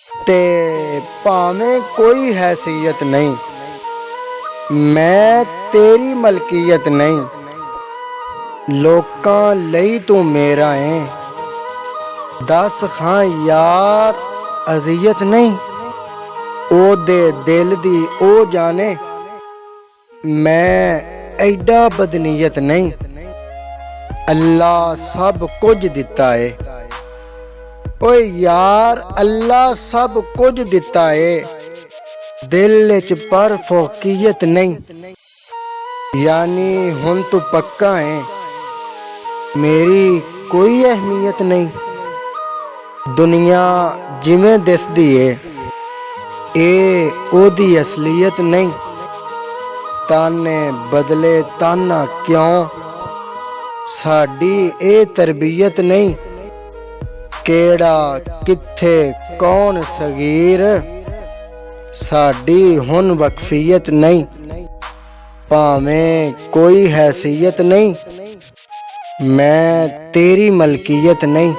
ते भावें कोई हैसियत नहीं, मैं तेरी मलकीयत नहीं। लोकां लई तू मेरा है, दस खां यार अजियत नहीं। ओ दे दिल दी ओ जाने, मैं एडा बदनीयत नहीं। अल्लाह सब कुछ दिता है, ओए यार अल्लाह सब कुछ दिता है, दिल च पर फोकियत नहीं। यानी हुन तू पक्का है, मेरी कोई अहमियत नहीं। दुनिया जिवें दिसदी है, ए ओदी असलियत नहीं। ताने बदले ताना क्यों, साडी ए तरबियत नहीं। केड़ा किथे कौन सगीर, साडी हुन वक्फियत नहीं। भावें कोई हैसियत नहीं, मैं तेरी मलकीयत नहीं।